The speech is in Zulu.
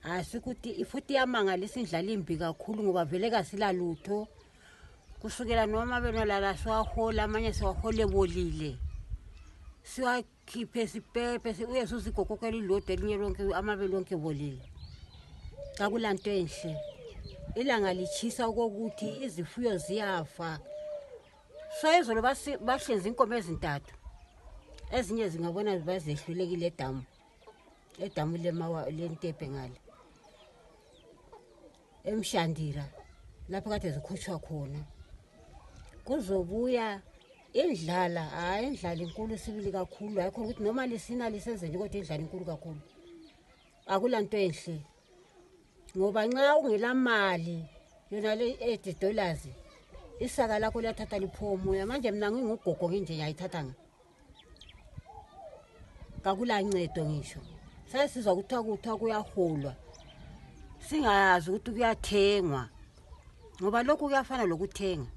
Asikuthi ifuthi yamangalisa indlala imbi kakhulu ngoba vele kasilalutho. Kusukela noma benolala siwahola amanye siwahola ebolile. Siwakhiphe sipepe uyesuza igogokela ilodwa elinye lonke amabele lonke ebolile. Akulanto enhle. Ilanga lichisa ukuthi izifuyo ziyafa. So izolo bahlenza inkomo ezintathu. Ezinye zingabona bazehlulekile edamu lentepe ngale. Emshandira lapho kade zikhutshwa khona. Kuzobuya indlala, indlala inkulu sibili kakhulu. Ayikho ukuthi noma lisina lisenze nje kodwa indlala inkulu kakhulu. Akulanto enhle. Ngoba nxa ungela mali yona le $80 isaka lakho liyathatha liphomo manje mina ngingugogo nginje ngiyayithathanga. Kakulancedo ngisho. Sasizwa kuthiwa kuyaholwa. Singayazi ukuthi kuyathengwa. Ngoba lokhu kuyafana lokuthenga.